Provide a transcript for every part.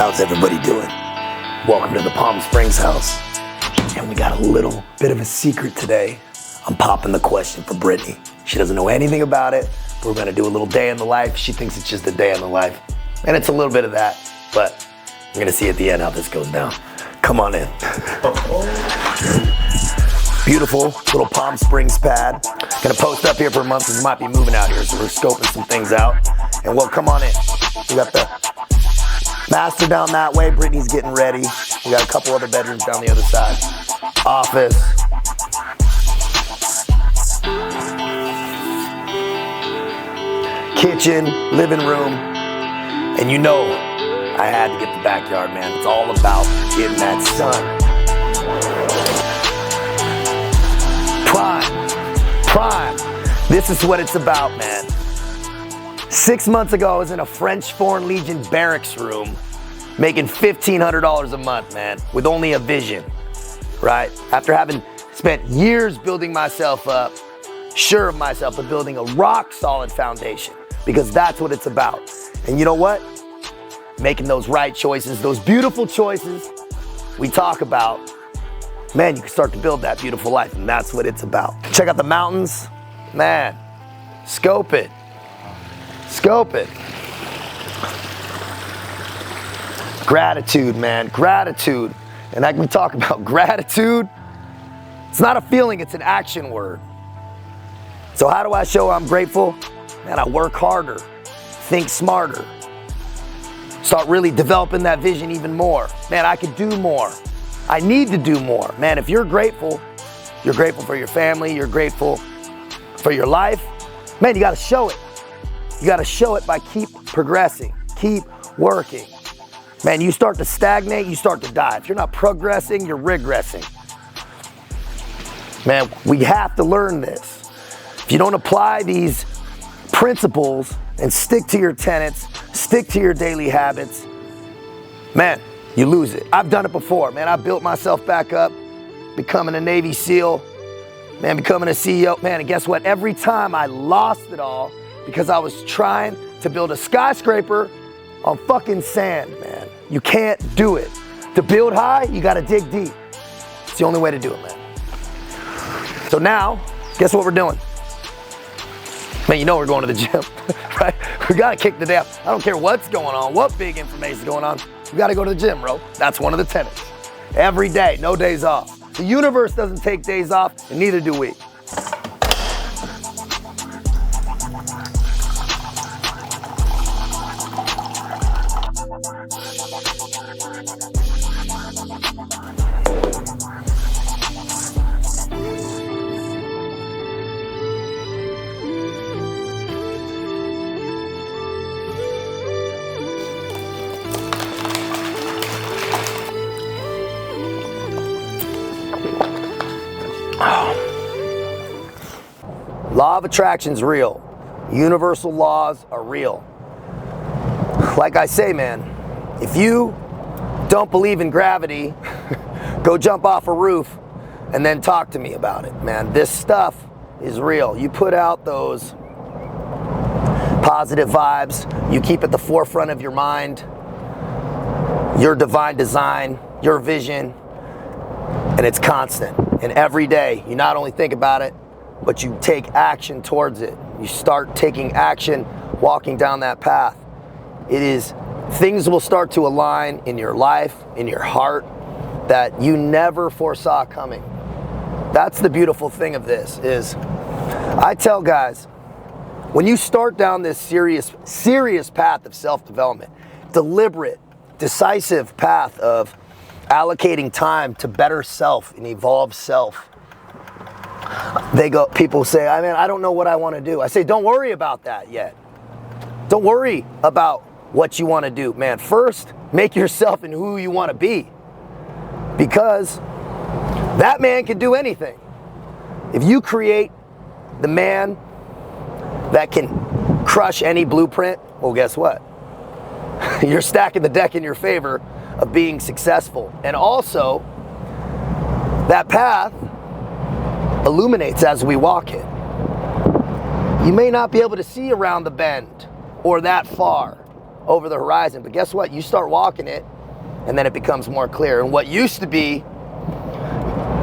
How's everybody doing? Welcome to the Palm Springs house. And we got a little bit of a secret today. I'm popping the question for Brittany. She doesn't know anything about it. We're gonna do a little day in the life. She thinks it's just a day in the life. And it's a little bit of that, but we're gonna see at the end how this goes down. Come on in. Beautiful little Palm Springs pad. Gonna post up here for a month because we might be moving out here, so we're scoping some things out. And well, come on in. We got the master down that way. Brittany's getting ready. We got a couple other bedrooms down the other side. Office. Kitchen, living room. And you know, I had to get the backyard, man. It's all about getting that sun. Prime. This is what it's about, man. 6 months ago, I was in a French Foreign Legion barracks room making $1,500 a month, man, with only a vision, right? After having spent years building myself up, sure of myself, but building a rock solid foundation, because that's what it's about. And you know what? Making those right choices, those beautiful choices we talk about, man, you can start to build that beautiful life, and that's what it's about. Check out the mountains, man, scope it. Gratitude, man, gratitude. And like we talk about gratitude, it's not a feeling, it's an action word. So how do I show I'm grateful? Man, I work harder, think smarter, start really developing that vision even more. Man, I could do more. I need to do more. Man, if you're grateful for your family, you're grateful for your life, man, you gotta show it. You gotta show it by keep progressing, keep working. Man, you start to stagnate, you start to die. If you're not progressing, you're regressing. Man, we have to learn this. If you don't apply these principles and stick to your tenets, stick to your daily habits, man, you lose it. I've done it before, man. I built myself back up, becoming a Navy SEAL, man, becoming a CEO, man, and guess what? Every time I lost it all because I was trying to build a skyscraper on fucking sand, man. You can't do it. To build high, you gotta dig deep. It's the only way to do it, man. So now, guess what we're doing? Man, you know we're going to the gym, right? We gotta kick the day up. I don't care what's going on, what big information is going on. We gotta go to the gym, bro. That's one of the tenets. Every day, no days off. The universe doesn't take days off, and neither do we. Law of attraction's real. Universal laws are real. Like I say, man, if you don't believe in gravity, go jump off a roof and then talk to me about it, man. This stuff is real. You put out those positive vibes, you keep at the forefront of your mind, your divine design, your vision, and it's constant. And every day, you not only think about it, but you take action towards it. You start taking action, walking down that path. Things will start to align in your life, in your heart, that you never foresaw coming. That's the beautiful thing of this, is I tell guys, when you start down this serious path of self-development, deliberate, decisive path of allocating time to better self and evolve self, people say, I don't know what I want to do. I say, don't worry about that yet. Don't worry about what you want to do, man. First, make yourself and who you want to be, because that man can do anything. If you create the man that can crush any blueprint, well, guess what? You're stacking the deck in your favor of being successful. And also, that path illuminates as we walk it. You may not be able to see around the bend or that far, over the horizon. But guess what? You start walking it, and then it becomes more clear. And what used to be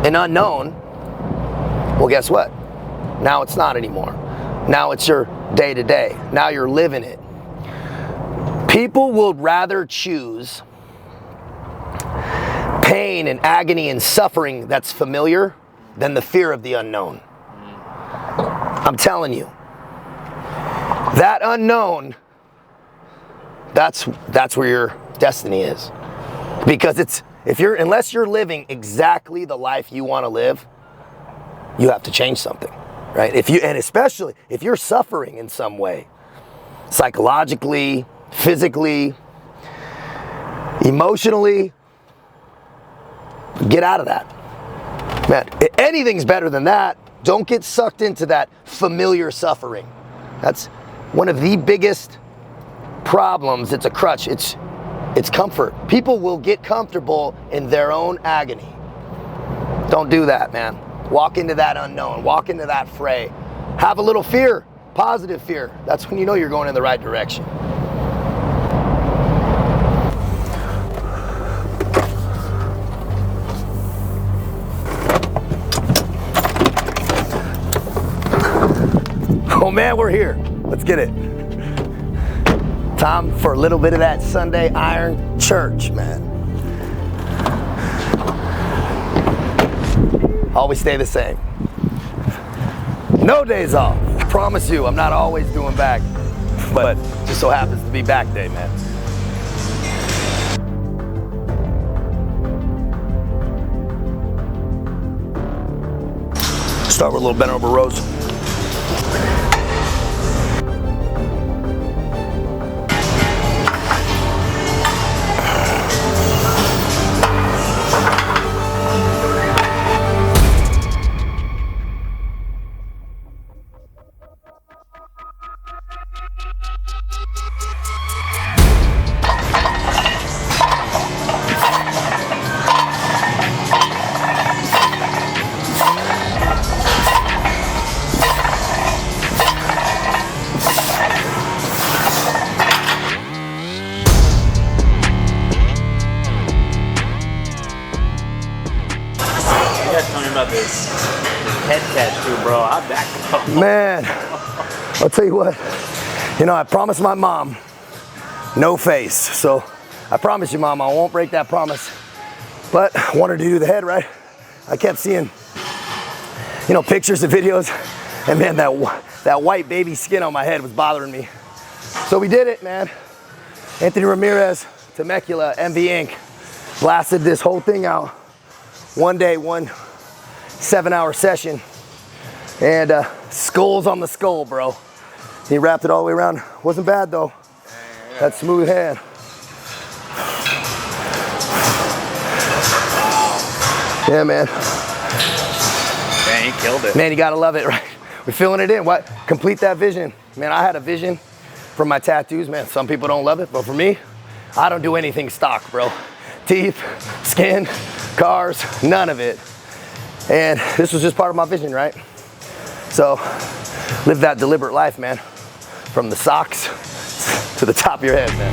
an unknown, well, guess what? Now it's not anymore. Now it's your day-to-day. Now you're living it. People will rather choose pain and agony and suffering that's familiar than the fear of the unknown. I'm telling you. That unknown, that's where your destiny is. Because unless you're living exactly the life you want to live, you have to change something, right? And especially if you're suffering in some way, psychologically, physically, emotionally, get out of that. Man, anything's better than that. Don't get sucked into that familiar suffering. That's one of the biggest problems. It's a crutch. It's comfort. People will get comfortable in their own agony. Don't do that, man. Walk into that unknown. Walk into that fray. Have a little fear, positive fear. That's when you know you're going in the right direction. Oh man, we're here. Let's get it. Time for a little bit of that Sunday iron church, man. Always stay the same. No days off. I promise you, I'm not always doing back, but just so happens to be back day, man. Start with a little bent over rows. About this head tattoo, bro. How'd that go? Man, I'll tell you what. You know, I promised my mom no face. So I promise you, Mom, I won't break that promise. But I wanted to do the head, right? I kept seeing, you know, pictures and videos, and man, that white baby skin on my head was bothering me. So we did it, man. Anthony Ramirez, Temecula, MV Inc. blasted this whole thing out. One day, 7-hour session, and skulls on the skull, bro. He wrapped it all the way around. Wasn't bad though. That smooth head. Yeah, man. Man, he killed it. Man, you gotta love it, right? We're filling it in. What? Complete that vision. Man, I had a vision from my tattoos, man. Some people don't love it, but for me, I don't do anything stock, bro. Teeth, skin, cars, none of it. And this was just part of my vision, right? So, live that deliberate life, man. From the socks to the top of your head, man.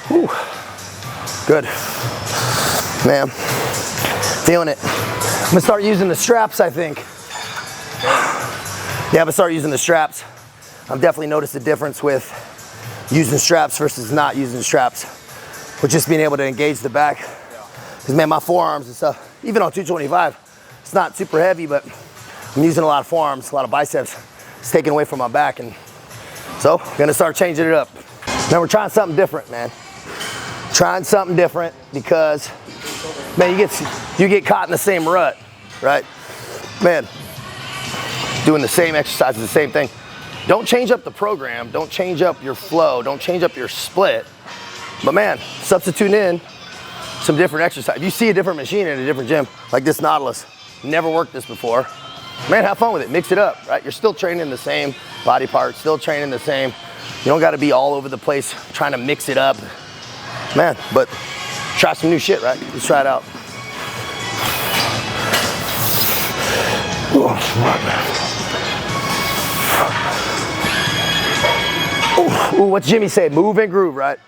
Whew. Good. Man, feeling it. I'm gonna start using the straps, I think. Yeah, I'm gonna start using the straps. I've definitely noticed a difference with using straps versus not using straps. With just being able to engage the back. Because man, my forearms and stuff, even on 225, it's not super heavy, but I'm using a lot of forearms, a lot of biceps. It's taken away from my back, and so I'm gonna start changing it up. Now we're trying something different, man. Trying something different because, man, you get caught in the same rut, right? Man, doing the same exercises, the same thing. Don't change up the program, don't change up your flow, don't change up your split. But man, substitute in some different exercise. If you see a different machine in a different gym, like this Nautilus, never worked this before, man, have fun with it, mix it up, right? You're still training the same body parts, still training the same. You don't gotta be all over the place trying to mix it up. Man, but try some new shit, right? Let's try it out. Oh, fuck, man. Ooh, what's Jimmy say? Move and groove, right?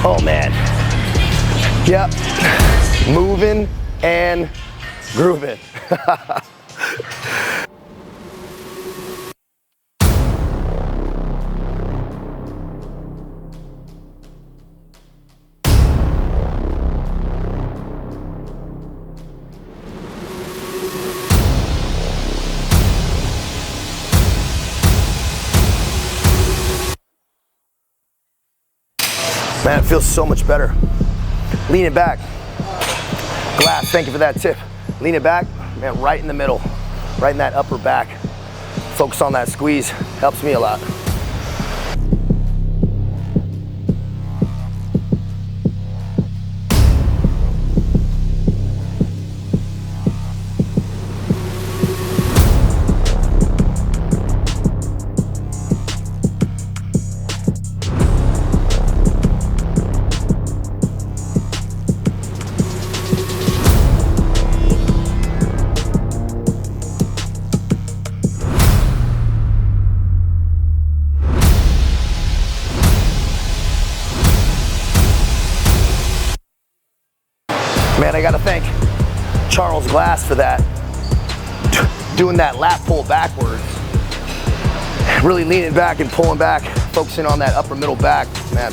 Oh man. Yep. Moving and grooving. Man, it feels so much better. Lean it back. Glass, thank you for that tip. Lean it back, man, right in the middle, right in that upper back. Focus on that squeeze, helps me a lot. Man, I gotta thank Charles Glass for that. Doing that lat pull backwards. Really leaning back and pulling back, focusing on that upper middle back. Man,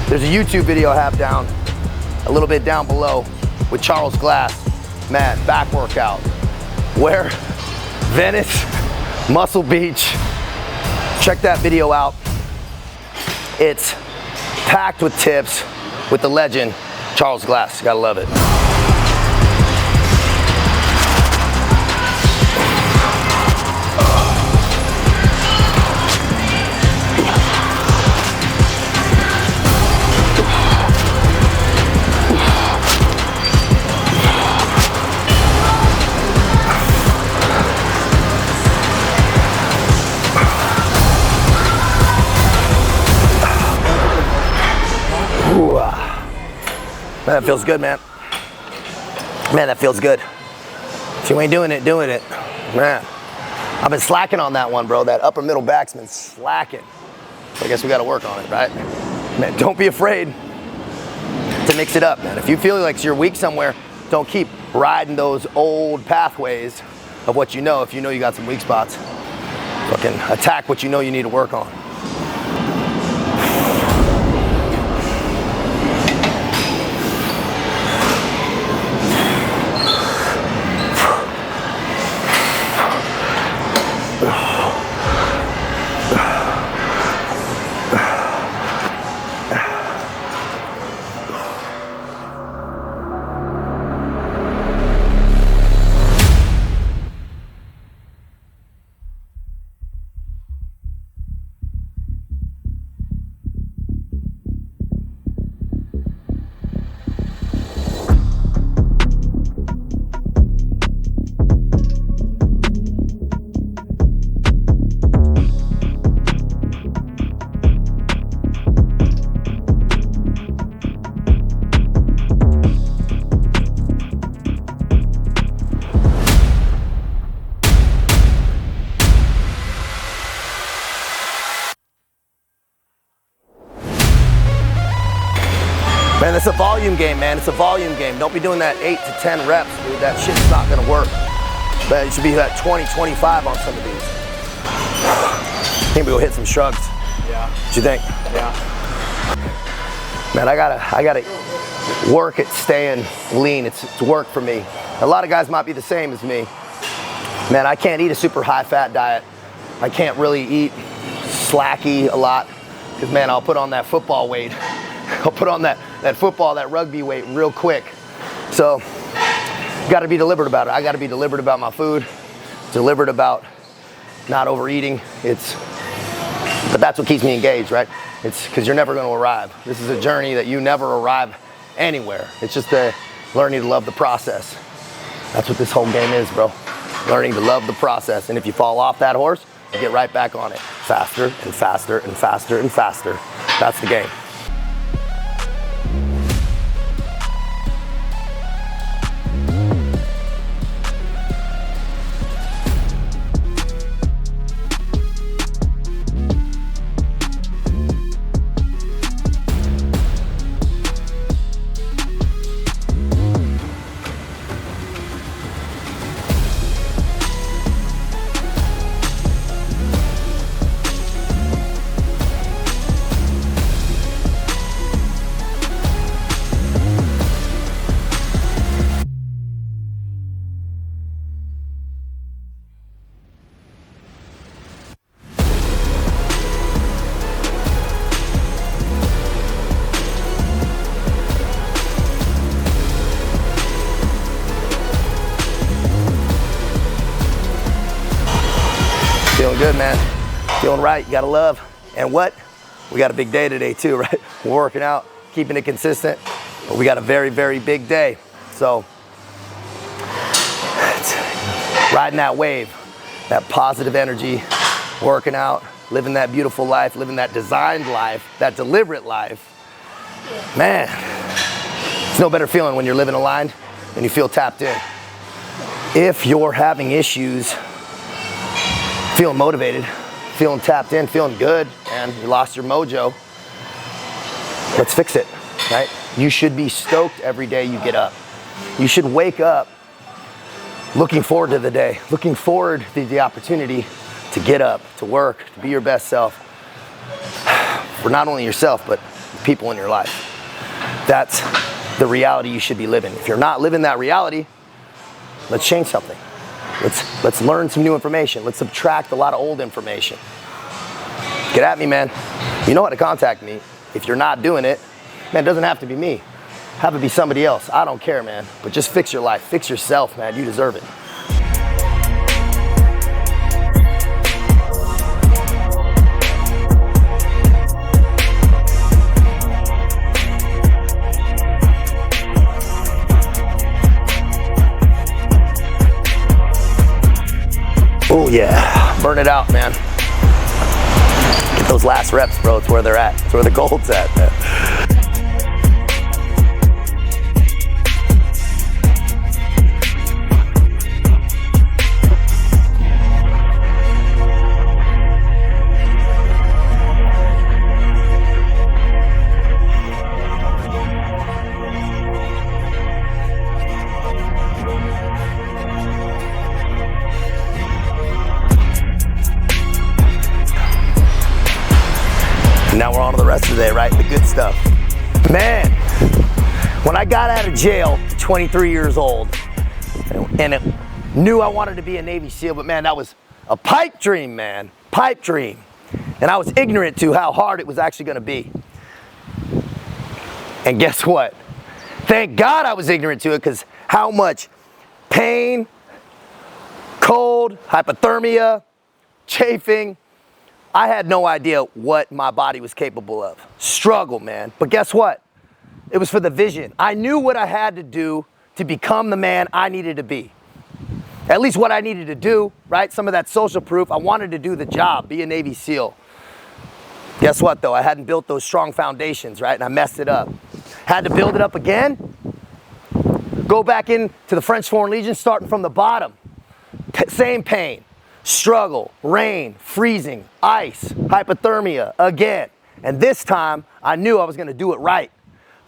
there's a YouTube video I have down, a little bit down below, with Charles Glass. Man, back workout. Where? Venice, Muscle Beach. Check that video out. It's packed with tips with the legend, Charles Glass. Gotta love it. Man, that feels good, man. Man, that feels good. If you ain't doing it, Man, I've been slacking on that one, bro. That upper middle back's been slacking. So I guess we gotta work on it, right? Man, don't be afraid to mix it up, man. If you feel like you're weak somewhere, don't keep riding those old pathways of what you know. If you know you got some weak spots, fucking attack what you know you need to work on. Man, it's a volume game, man. It's a volume game. Don't be doing that 8 to 10 reps, dude. That shit's not gonna work. But it should be that 20, 25 on some of these. I think we'll hit some shrugs. Yeah. What you think? Yeah. Man, I gotta work at staying lean. It's work for me. A lot of guys might be the same as me. Man, I can't eat a super high fat diet. I can't really eat slacky a lot. Because man, I'll put on that football weight. I'll put on that football, that rugby weight real quick. So You gotta be deliberate about it. I gotta be deliberate about my food, deliberate about not overeating. But that's what keeps me engaged, right? It's because you're never gonna arrive. This is a journey that you never arrive anywhere. It's just learning to love the process. That's what this whole game is, bro. Learning to love the process. And if you fall off that horse, you get right back on it. Faster and faster and faster and faster. That's the game. Feeling good, man. Feeling right. You gotta love. And what? We got a big day today too, right? We're working out, keeping it consistent, but we got a very, very big day. So, riding that wave, that positive energy, working out, living that beautiful life, living that designed life, that deliberate life. Man, it's no better feeling when you're living aligned and you feel tapped in. If you're having issues, feeling motivated, feeling tapped in, feeling good, and you lost your mojo, let's fix it, right? You should be stoked every day you get up. You should wake up looking forward to the day, looking forward to the opportunity to get up, to work, to be your best self. For not only yourself, but the people in your life. That's the reality you should be living. If you're not living that reality, let's change something. Let's learn some new information. Let's subtract a lot of old information. Get at me, man. You know how to contact me. If you're not doing it, man, it doesn't have to be me. Have it be somebody else. I don't care, man. But just fix your life. Fix yourself, man. You deserve it. Oh yeah, burn it out, man. Get those last reps, bro. It's where they're at. It's where the gold's at, man. Now we're on to the rest of the day, right? The good stuff. Man, when I got out of jail, 23 years old, and knew I wanted to be a Navy SEAL, but man, that was a pipe dream, man. Pipe dream. And I was ignorant to how hard it was actually gonna be. And guess what? Thank God I was ignorant to it, because how much pain, cold, hypothermia, chafing, I had no idea what my body was capable of. Struggle, man. But guess what? It was for the vision. I knew what I had to do to become the man I needed to be. At least what I needed to do, right? Some of that social proof. I wanted to do the job, be a Navy SEAL. Guess what, though? I hadn't built those strong foundations, right? And I messed it up. Had to build it up again. Go back into the French Foreign Legion, starting from the bottom. Same pain. Struggle, rain, freezing, ice, hypothermia again. And this time, I knew I was gonna do it right.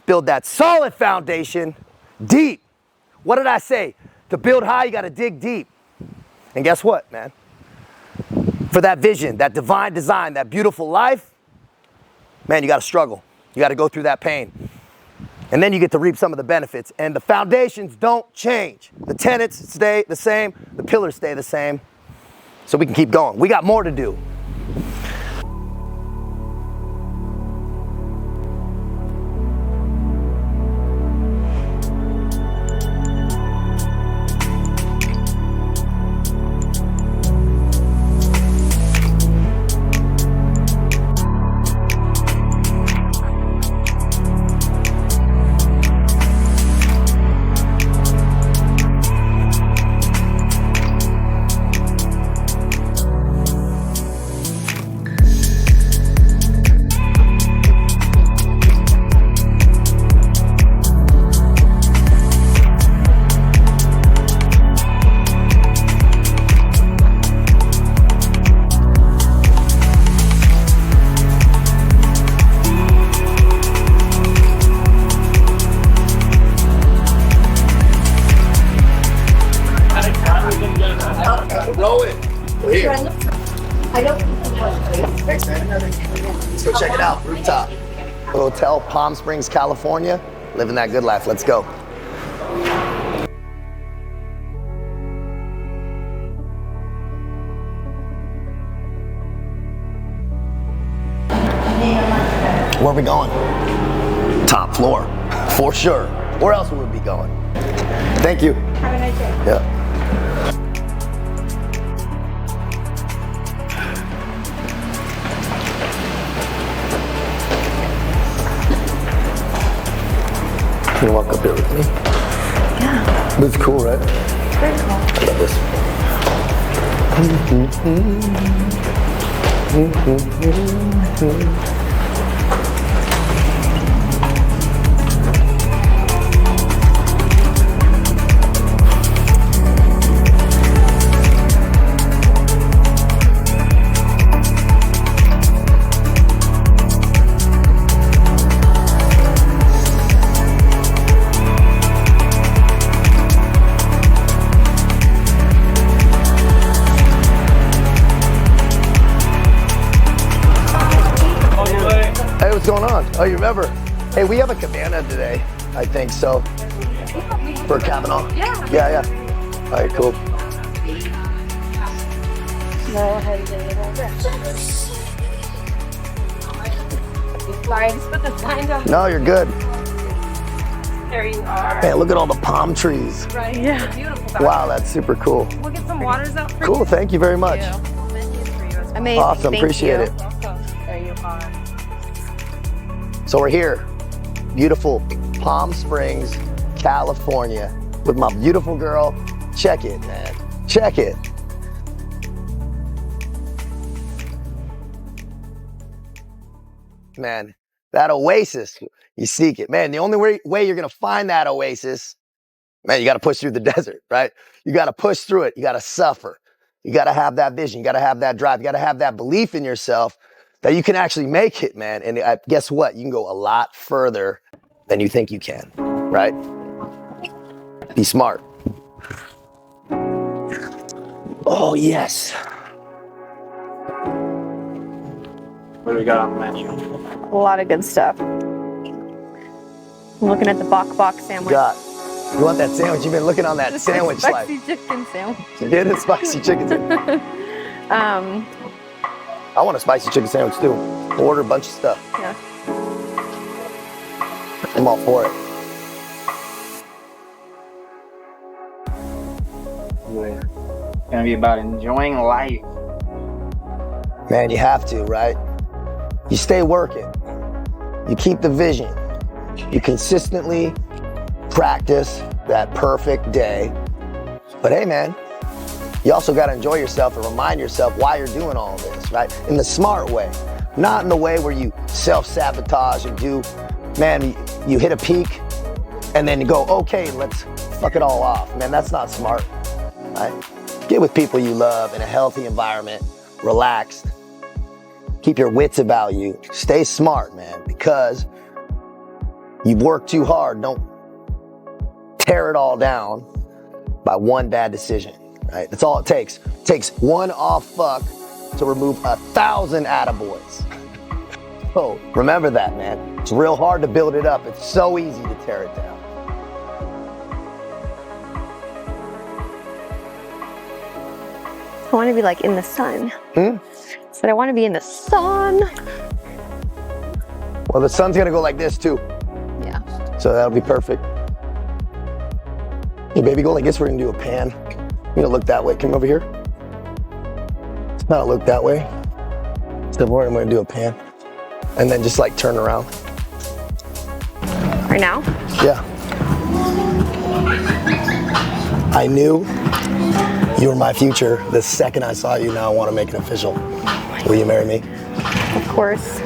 Build that solid foundation, deep. What did I say? To build high, you gotta dig deep. And guess what, man? For that vision, that divine design, that beautiful life, man, you gotta struggle. You gotta go through that pain. And then you get to reap some of the benefits. And the foundations don't change. The tenets stay the same, the pillars stay the same. So we can keep going. We got more to do. blow it. We're here. I don't. Thanks, man. Let's go check it out. Rooftop. Hotel, Palm Springs, California. Living that good life. Let's go. Where are we going? Top floor, for sure. Where else would we be going? Thank you. Have a nice day. Yeah. Can you walk up here with me? Yeah. This is cool, right? Very cool. I love this. Hey, what's going on? Oh, you remember? Hey, we have a Cabana today. I think so. For Cabana? Yeah. Yeah, yeah. All right, cool. Go ahead and get it over. Sorry, I just put the sign down. No, you're good. There you are. Man, look at all the palm trees. Right. Yeah. Beautiful. Wow, that's super cool. We'll get some waters out for you. Cool, thank you very much. Amazing. Awesome, Thank appreciate you. it. There you are. So we're here, beautiful Palm Springs, California, with my beautiful girl. Check it, man. Check it. Man, that oasis, you seek it. Man, the only way you're gonna find that oasis, man, you gotta push through the desert, right? You gotta push through it. You gotta suffer. You gotta have that vision. You gotta have that drive. You gotta have that belief in yourself that you can actually make it, man. And guess what? You can go a lot further than you think you can, right? Be smart. Oh, yes. What do we got on the menu? A lot of good stuff. I'm looking at the bok sandwich. You want that sandwich? You've been looking on that sandwich slide. Spicy chicken sandwich. Get a spicy chicken sandwich. I want a spicy chicken sandwich too. We'll order a bunch of stuff. Yeah. I'm all for it. It's gonna be about enjoying life. Man, you have to, right? You stay working. You keep the vision. You consistently practice that perfect day. But hey, man, you also got to enjoy yourself and remind yourself why you're doing all this, right? In the smart way, not in the way where you self-sabotage and you hit a peak and then you go, okay, let's fuck it all off. Man, that's not smart, right? Get with people you love in a healthy environment, relaxed. Keep your wits about you. Stay smart, man, because you've worked too hard. Don't tear it all down by one bad decision, right? That's all it takes. It takes one off fuck to remove 1,000 attaboys. So remember that, man. It's real hard to build it up. It's so easy to tear it down. I want to be like in the sun. Said I want to be in the sun. Well, the sun's gonna go like this too. Yeah. So that'll be perfect. Hey, baby, go like this. We're gonna do a pan. You're gonna look that way. Come over here. It's not look that way. Step forward. I'm gonna do a pan, and then just like turn around. Right now? Yeah. I knew you were my future the second I saw you. Now I want to make it official. Will you marry me? Of course.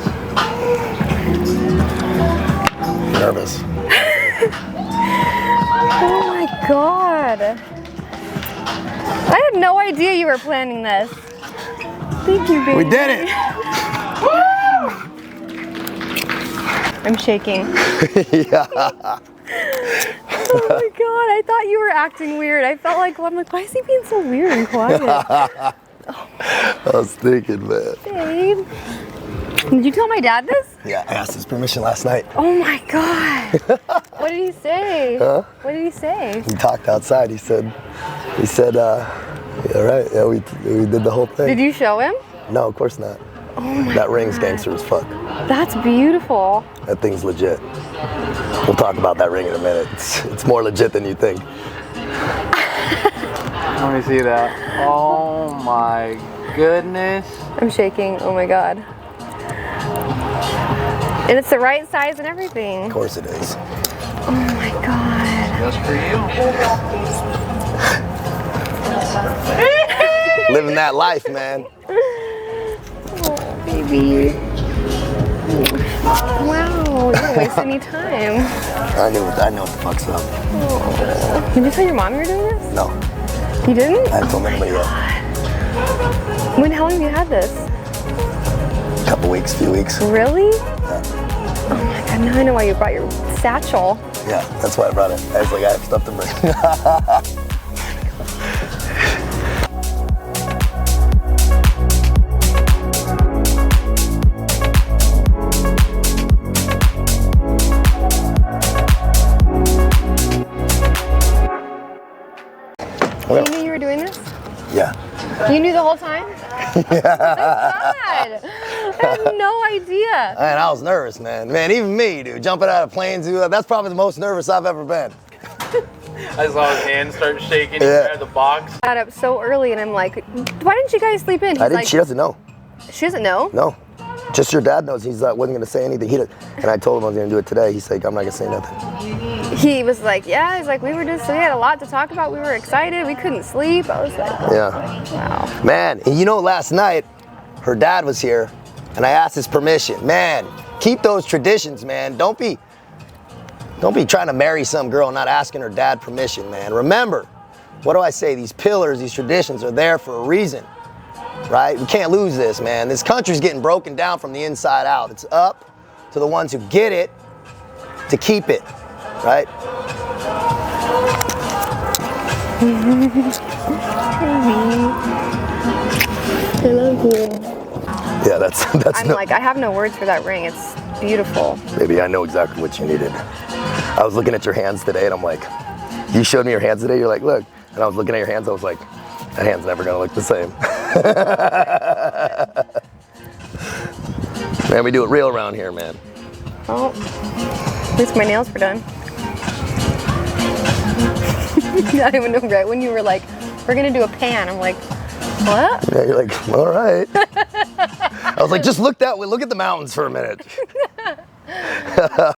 Nervous. Oh my God. I had no idea you were planning this. Thank you, baby. We did it. I'm shaking. Yeah. Oh my God, I thought you were acting weird. I felt like, I'm like, why is he being so weird and quiet? I was thinking, man. Babe. Did you tell my dad this? Yeah, I asked his permission last night. Oh my God. What did he say? Huh? What did he say? He talked outside. He said, yeah, right. Yeah, we did the whole thing. Did you show him? No, of course not. Oh my That ring's gangster as fuck. That's beautiful. That thing's legit. We'll talk about that ring in a minute. It's more legit than you think. Let me see that. Oh my goodness. I'm shaking. Oh my God. And it's the right size and everything. Of course it is. Oh my God. Just for you. Living that life, man. Oh, baby. Wow, you didn't waste any time. I know what the fuck's up. Oh. Did you tell your mom you were doing this? No, You didn't? I haven't told anybody yet. How long have you had this? Couple weeks, few weeks. Really? Yeah. Oh my God, now I know why you brought your satchel. Yeah, that's why I brought it. I was like, I have stuff to bring. You knew you were doing this? Yeah. You knew the whole time? Oh my God. I had no idea. Man, I was nervous, man. Man, even me, dude, jumping out of planes, dude, that's probably the most nervous I've ever been. I saw his hand start shaking. He Yeah. grabbed the box. I got up so early and I'm like, why didn't you guys sleep in? He's like, She doesn't know. she doesn't know? No. Just your dad knows. He's wasn't gonna say anything. And I told him I was gonna do it today. He's like, I'm not gonna say nothing. He was like, yeah, he's like, we had a lot to talk about. We were excited. We couldn't sleep. I was like, Yeah. wow. Man, and you know, last night, her dad was here, and I asked his permission. Man, keep those traditions, man. Don't be trying to marry some girl and not asking her dad permission, man. Remember, what do I say? These pillars, these traditions are there for a reason, right? We can't lose this, man. This country's getting broken down from the inside out. It's up to the ones who get it to keep it, right? I love you. Yeah, that's I'm like, I have no words for that ring. It's beautiful. Baby, I know exactly what you needed. I was looking at your hands today, and I'm like, you showed me your hands today. You're like, look. And I was looking at your hands. I was like, that hand's never gonna look the same. Man, we do it real around here, man. Oh, at least my nails were done. I don't even know, right when you were like, we're gonna do a pan. I'm like, what? Yeah, you're like, all right. I was like, just look that way. Look at the mountains for a minute.